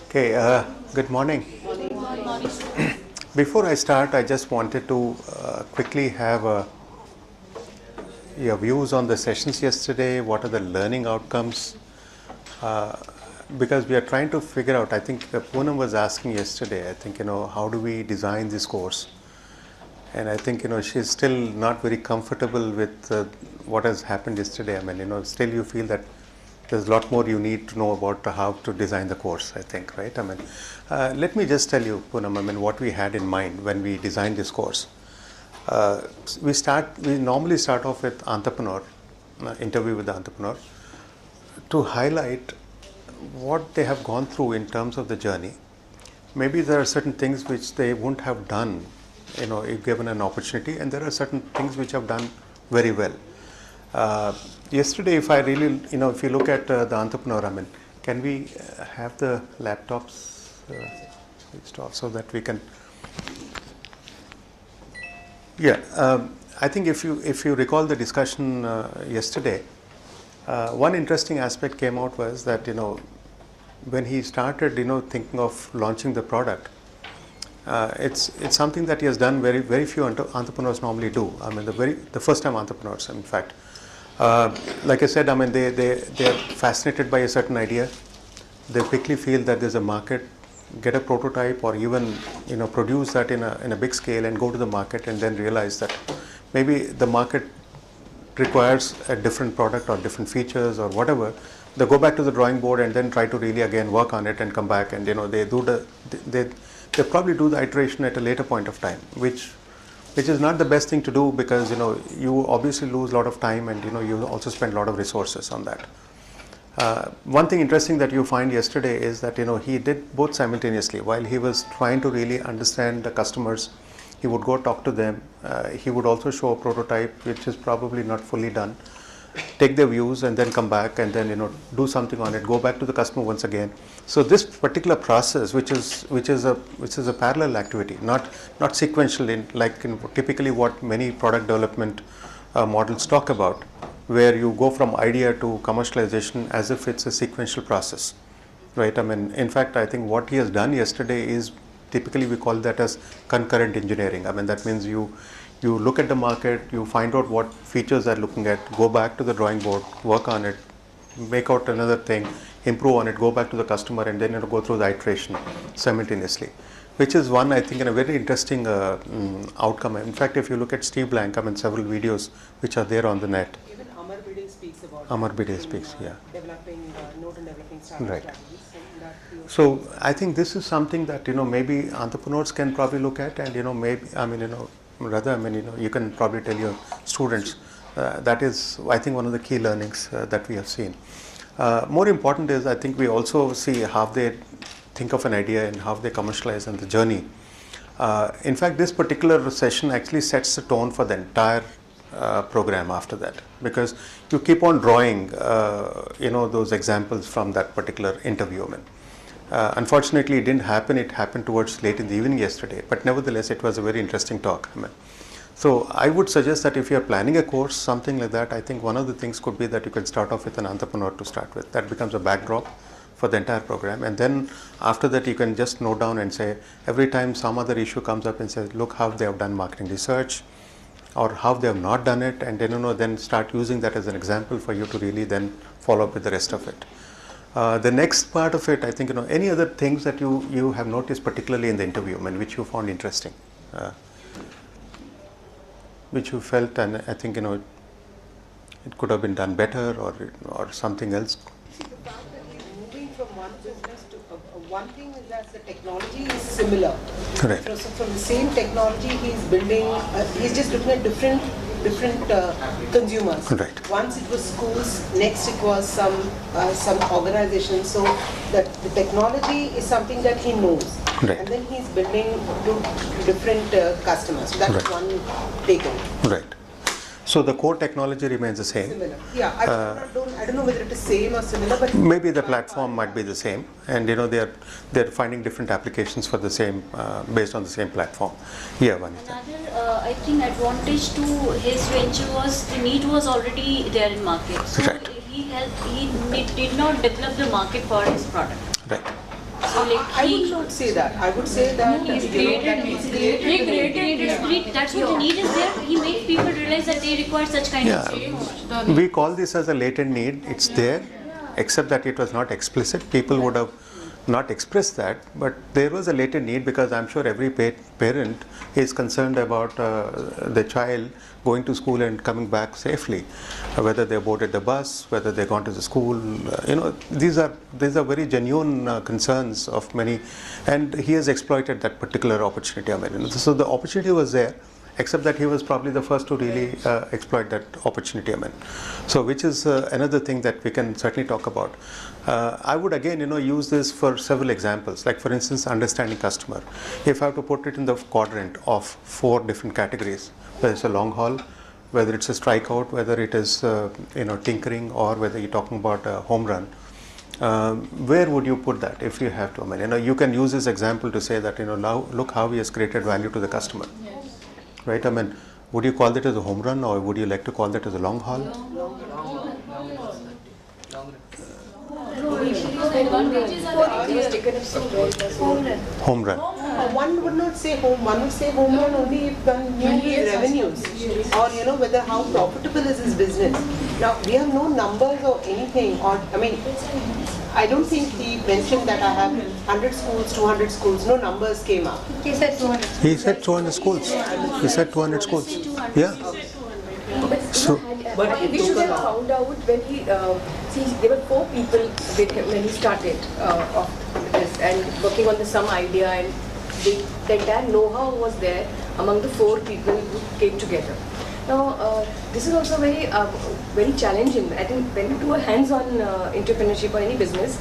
Okay, good morning. Before I start, I just wanted to quickly have your views on the sessions yesterday. What are the learning outcomes? Because we are trying to figure out, I think Poonam was asking yesterday, I think, how do we design this course? And I think, she's still not very comfortable with what has happened yesterday. I mean, still you feel that there's a lot more you need to know about how to design the course, I think, right? I mean, let me just tell you, Poonam, I mean, what we had in mind when we designed this course. We normally start off with entrepreneur, interview with the entrepreneur, to highlight what they have gone through in terms of the journey. Maybe there are certain things which they wouldn't have done, if given an opportunity, and there are certain things which have done very well. Yesterday, if I really, if you look at the entrepreneur, I mean, can we have the laptops switched off so that we can? Yeah, I think if you recall the discussion yesterday, one interesting aspect came out was that when he started thinking of launching the product, it's something that he has done very few entrepreneurs normally do. I mean, the first time entrepreneurs, in fact. Like I said, I mean, they are fascinated by a certain idea. They quickly feel that there's a market, get a prototype, or even produce that in a big scale and go to the market, and then realize that maybe the market requires a different product or different features or whatever. They go back to the drawing board and then try to really again work on it and come back, and they probably do the iteration at a later point of time, which is not the best thing to do, because you obviously lose a lot of time, and you also spend a lot of resources on that. One thing interesting that you find yesterday is that he did both simultaneously. While he was trying to really understand the customers, he would go talk to them. He would also show a prototype which is probably not fully done, take their views, and then come back and then do something on it, go back to the customer once again. So this particular process, which is a parallel activity, not sequential typically what many product development models talk about, where you go from idea to commercialization as if it's a sequential process, right? I mean, in fact, I think what he has done yesterday is typically we call that as concurrent engineering. I mean, that means you look at the market, you find out what features they're looking at, go back to the drawing board, work on it, make out another thing, improve on it, go back to the customer, and then go through the iteration simultaneously, which is one, I think, in a very interesting outcome. In fact, if you look at Steve Blank, I mean, several videos which are there on the net. Even Amar Bide speaks about Amar Bide speaks, yeah. Developing, note and developing startup Right. strategies. So I think this is something that maybe entrepreneurs can probably look at, and maybe you can probably tell your students. That is, I think, one of the key learnings that we have seen. More important is, I think, we also see how they think of an idea and how they commercialize and the journey. In fact, this particular session actually sets the tone for the entire program after that, because you keep on drawing those examples from that particular interview. Unfortunately, it didn't happen. It happened towards late in the evening yesterday, but nevertheless, it was a very interesting talk. So I would suggest that if you are planning a course, something like that, I think one of the things could be that you can start off with an entrepreneur to start with. That becomes a backdrop for the entire program, and then after that you can just note down and say, every time some other issue comes up, and say, look how they have done marketing research, or how they have not done it, and then start using that as an example for you to really then follow up with the rest of it. The next part of it, I think, any other things that you have noticed, particularly in the interview, which you found interesting, which you felt, and I think, it could have been done better, or something else. See, the fact that he's moving from one business to one thing is that the technology is similar. Correct. So from the same technology, he's building. He's just looking at different consumers. Right. Once it was schools, next it was some organizations. So that the technology is something that he knows, right. And then he's building to different customers. So that's right. one takeaway. Right. So the core technology remains the same. Similar. Yeah, I don't know whether it is same or similar, but maybe the platform might be the same, and they're finding different applications for the same based on the same platform. Yeah, Vanita. Another, I think, advantage to his venture was the need was already there in market. So Right. he did not develop the market for his product. Right. So like I would not say that. I would say that He he created the it. That's what the need is there. He made people realize that they require such kind of Yeah, we call this as a latent need. It's there, except that it was not explicit. People would have not expressed that, but there was a latent need because I'm sure every parent is concerned about the child going to school and coming back safely, whether they boarded the bus, whether they gone to the school. These are very genuine concerns of many, and he has exploited that particular opportunity. I mean, so the opportunity was there, except that he was probably the first to really exploit that opportunity. I mean, so which is another thing that we can certainly talk about. I would again, use this for several examples. Like for instance, understanding customer. If I have to put it in the quadrant of 4 different categories, whether it's a long haul, whether it's a strikeout, whether it is tinkering, or whether you're talking about a home run. Where would you put that if you have to? I mean, you can use this example to say that now look how he has created value to the customer. Right? I mean, would you call that as a home run, or would you like to call that as a long haul? Home run. One would not say one would say home run only if one knew his revenues or whether how profitable is his business. Now we have no numbers or anything, or I don't think he mentioned that I have 100 schools, 200 schools. No numbers came up. He said 200. He said 200 schools. He said 200 schools. Yeah. So, But we should have found out when he, there were 4 people with him when he started off this and working on some idea, and the entire know-how was there among the 4 people who came together. Now, this is also very challenging. I think when you do a hands-on entrepreneurship or any business,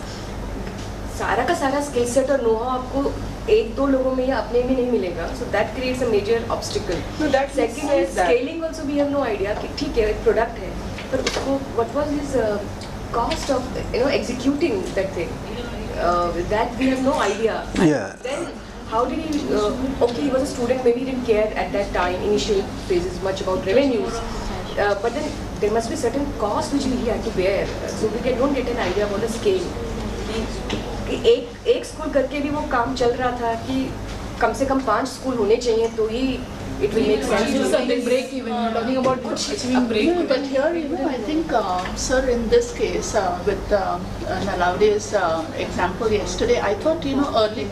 सारा का सारा skill set और know-how आपको 1-2 लोगों में या अपने में नहीं मिलेगा. So that creates a major obstacle. No, that Second is scaling also we have no idea कि ठीक है एक product है, पर उसको what was his cost of executing that thing? That we have no idea. Yeah. Then how did he? Okay, he was a student. Maybe he didn't care at that time, initial phases, much about revenues. But then there must be certain cost which he had to bear. So we don't get an idea about the scale. कि एक school करके भी वो काम चल रहा था कि कम से कम 5 स्कूल होने चाहिए तो ही it will make sense. Something break even. You're talking about achieving break even. But here, I think, sir, in this case, with Nalaude's example yesterday, I thought, early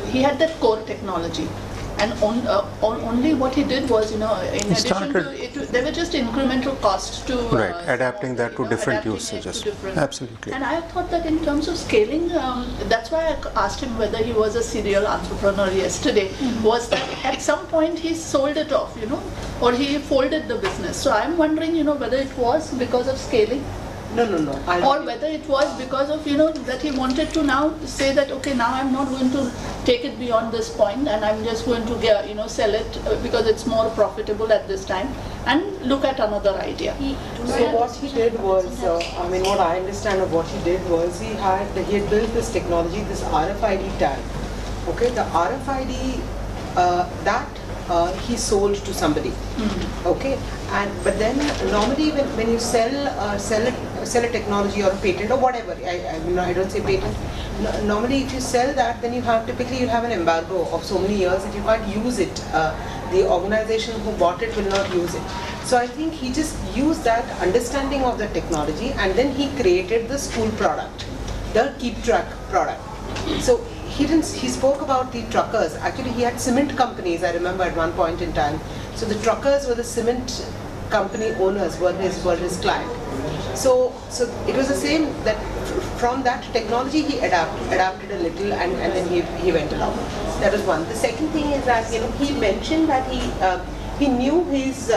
he had that core technology. And only what he did was, in addition to it, there were just incremental costs to adapting that to different adapting usages. it to different. Absolutely. And I thought that in terms of scaling, that's why I asked him whether he was a serial entrepreneur yesterday. Was that at some point he sold it off, or he folded the business. So I'm wondering, whether it was because of scaling. No. Or whether it was because of, that he wanted to now say that, okay, now I'm not going to take it beyond this point and I'm just going to, sell it because it's more profitable at this time and look at another idea. So what he did was, what I understand of what he did was he had built this technology, this RFID tag. Okay, the RFID he sold to somebody. Okay, but then normally when you sell a technology or a patent or whatever, I don't say patent. Normally, if you sell that, then you have an embargo of so many years that you can't use it. The organization who bought it will not use it. So I think he just used that understanding of the technology and then he created the school product, the Keep Track product. So he spoke about the truckers. Actually, he had cement companies, I remember at one point in time. So the truckers were the cement company owners, were his client. So it was the same, that from that technology he adapted a little and then he went along. That was one. The second thing is that he mentioned that he knew his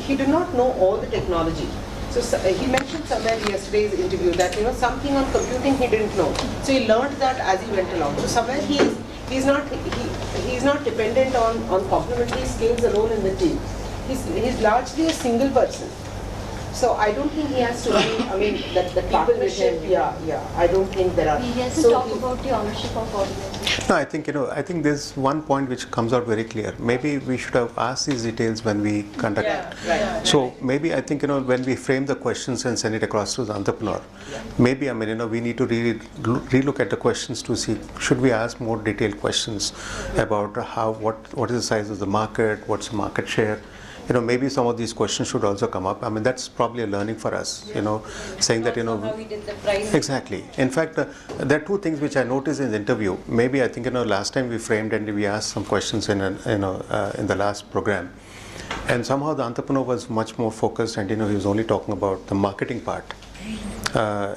he did not know all the technology. So he mentioned somewhere in yesterday's interview that something on computing he didn't know. So he learned that as he went along. So somewhere he's not dependent on complementary skills alone in the team. He's largely a single person. So I don't think he has to be, I mean, that the partnership, I don't think there are. He hasn't So talked about the ownership of organization. No, I think, I think there's one point which comes out very clear. Maybe we should have asked these details when we conduct it. Right. So maybe I think, when we frame the questions and send it across to the entrepreneur, maybe, I mean, we need to really relook at the questions to see, should we ask more detailed questions about what is the size of the market, what's the market share? Maybe some of these questions should also come up. I mean, that's probably a learning for us, saying that, How we did the price. Exactly. In fact, there are two things which I noticed in the interview. Maybe I think, last time we framed and we asked some questions in the last program. And somehow the entrepreneur was much more focused and, he was only talking about the marketing part.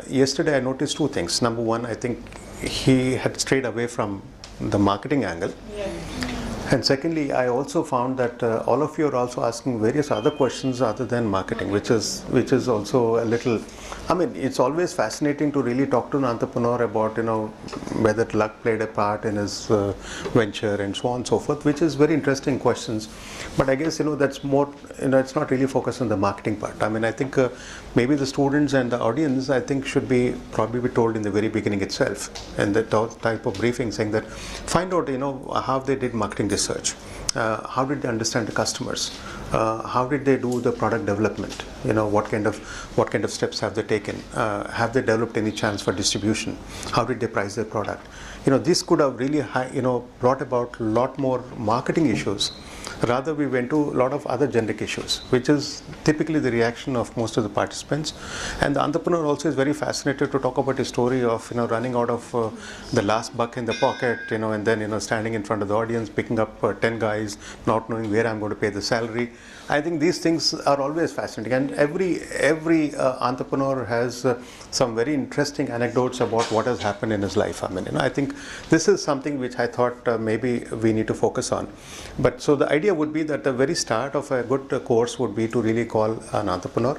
Yesterday I noticed two things. Number one, I think he had strayed away from the marketing angle. And secondly, I also found that all of you are also asking various other questions other than marketing, which is also a little. I mean, it's always fascinating to really talk to an entrepreneur about whether luck played a part in his venture and so on and so forth, which is very interesting questions. But I guess that's more. It's not really focused on the marketing part. I mean, I think maybe the students and the audience, I think, should probably be told in the very beginning itself, and the type of briefing saying that find out how they did marketing research, how did they understand the customers, how did they do the product development, what kind of steps have they taken, have they developed any channels for distribution, how did they price their product. This could have really brought about a lot more marketing issues. Rather, we went to a lot of other generic issues, which is typically the reaction of most of the participants. And the entrepreneur also is very fascinated to talk about his story of running out of the last buck in the pocket, and then standing in front of the audience, picking up 10 guys, not knowing where I'm going to pay the salary. I think these things are always fascinating, and every entrepreneur has some very interesting anecdotes about what has happened in his life. I mean, I think this is something which I thought maybe we need to focus on. But so the idea would be that the very start of a good course would be to really call an entrepreneur,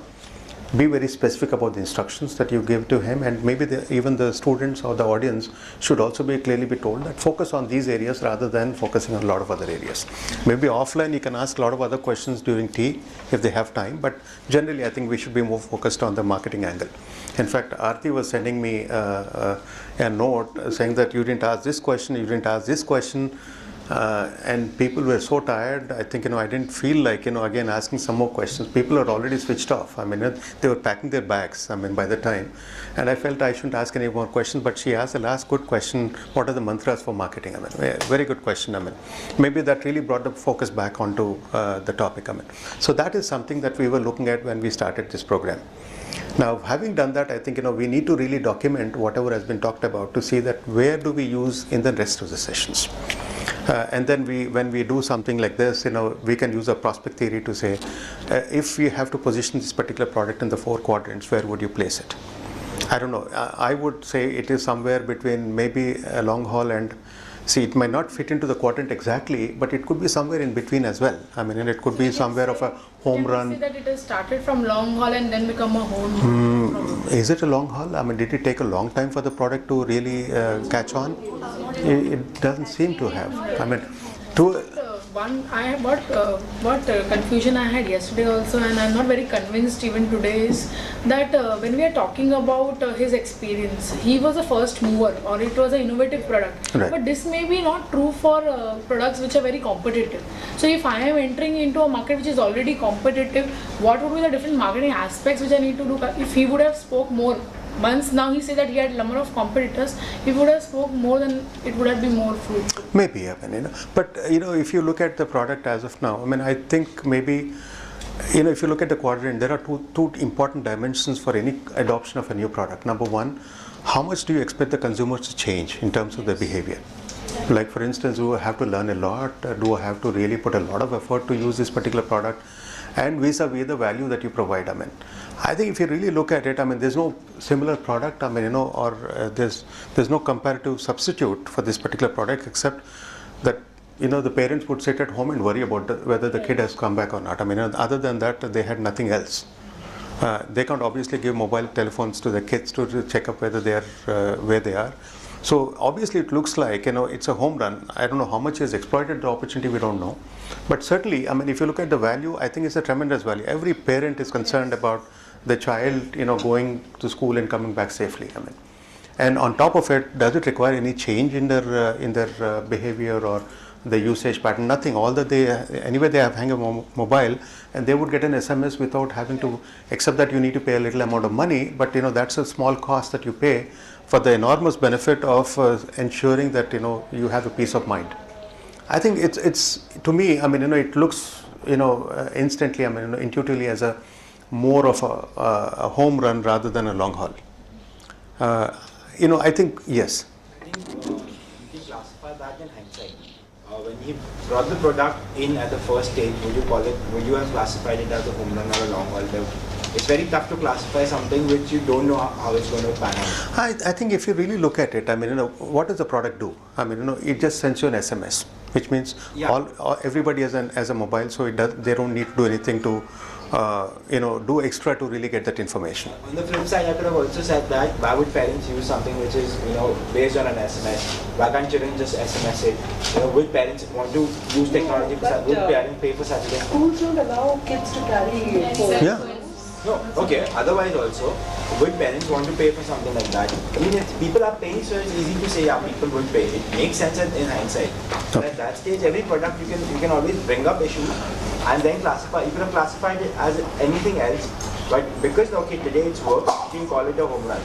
be very specific about the instructions that you give to him, and maybe even the students or the audience should also clearly be told that focus on these areas rather than focusing on a lot of other areas. Maybe offline you can ask a lot of other questions during tea if they have time, but generally I think we should be more focused on the marketing angle. In fact, Aarti was sending me a note saying that you didn't ask this question, you didn't ask this question. And people were so tired. I think I didn't feel like again asking some more questions. People are already switched off. I mean, they were packing their bags. I mean, by the time, and I felt I shouldn't ask any more questions. But she asked the last good question: what are the mantras for marketing? I mean, very good question. I mean, maybe that really brought the focus back onto the topic. I mean, so that is something that we were looking at when we started this program. Now, having done that, I think we need to really document whatever has been talked about to see that where do we use in the rest of the sessions. And then when we do something like this, we can use a prospect theory to say, if we have to position this particular product in the 4 quadrants, where would you place it? I don't know. I would say it is somewhere between maybe a long haul and, see, it might not fit into the quadrant exactly, but it could be somewhere in between as well. I mean, and it could be somewhere of a home run. Say that it has started from long haul and then become a home run. Is it a long haul? I mean, did it take a long time for the product to really catch on? It doesn't seem to have. I mean, what confusion I had yesterday also, and I'm not very convinced even today, is that when we are talking about his experience, he was a first mover or it was an innovative product. Right. But this may be not true for products which are very competitive. So if I am entering into a market which is already competitive, what would be the different marketing aspects which I need to do? If he would have spoke more, once now he said that he had a number of competitors, if he would have spoke more, then it would have been more fruitful. Maybe, I mean, but if you look at the product as of now, I mean, I think maybe, if you look at the quadrant, there are two important dimensions for any adoption of a new product. Number one, how much do you expect the consumers to change in terms of their behavior? Like, for instance, do I have to learn a lot? Do I have to really put a lot of effort to use this particular product? And vis-a-vis the value that you provide. I mean, I think if you really look at it, I mean, there's no similar product, I mean, or there's no comparative substitute for this particular product, except that, the parents would sit at home and worry about whether the kid has come back or not. I mean, other than that, they had nothing else. They can't obviously give mobile telephones to the kids to check up whether they are where they are. So obviously it looks like, it's a home run. I don't know how much he has exploited the opportunity, we don't know. But certainly, I mean, if you look at the value, I think it's a tremendous value. Every parent is concerned about the child, going to school and coming back safely. I mean, and on top of it, does it require any change in their behavior or the usage pattern? Nothing. All that anyway they have hang a mobile, and they would get an SMS without having to, except that you need to pay a little amount of money. But that's a small cost that you pay for the enormous benefit of ensuring that you have a peace of mind. I think it's to me. I mean, it looks instantly. I mean, intuitively as a more of a home run rather than a long haul. I think yes. I think you can classify that in hindsight. When he brought the product in at the first stage, would you have classified it as a home run or a long haul? It's very tough to classify something which you don't know how it's going to pan out. I think if you really look at it, I mean, what does the product do? I mean, it just sends you an SMS, which means everybody has a mobile, so they don't need to do anything to do extra to really get that information. On the flip side, I could have also said that why would parents use something which is based on an SMS? Why can't children just SMS it? Will parents want to use technology? Will parents pay for such a thing? Schools don't allow kids to carry phones. Yeah. No, okay. Otherwise also, would parents want to pay for something like that? I mean, if people are paying, so it's easy to say, yeah, people would pay. It makes sense in hindsight. But at that stage, every product you can always bring up issues and then classify. You could have classified it as anything else, but because today it's work, you can call it a home run.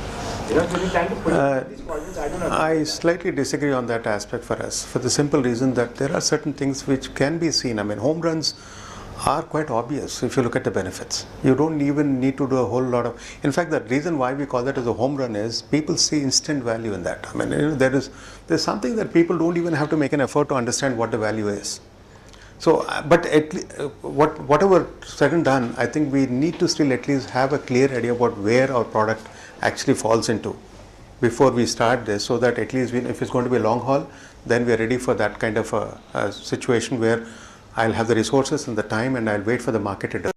You're trying to put these quadrants. I don't know. I slightly disagree on that aspect for us, for the simple reason that there are certain things which can be seen. I mean, home runs are quite obvious if you look at the benefits. You don't even need to do a whole lot of. In fact, the reason why we call that as a home run is people see instant value in that. I mean, there's something that people don't even have to make an effort to understand what the value is. So, but whatever said and done, I think we need to still at least have a clear idea about where our product actually falls into before we start this, so that at least if it's going to be a long haul, then we are ready for that kind of a situation where I'll have the resources and the time, and I'll wait for the market to develop.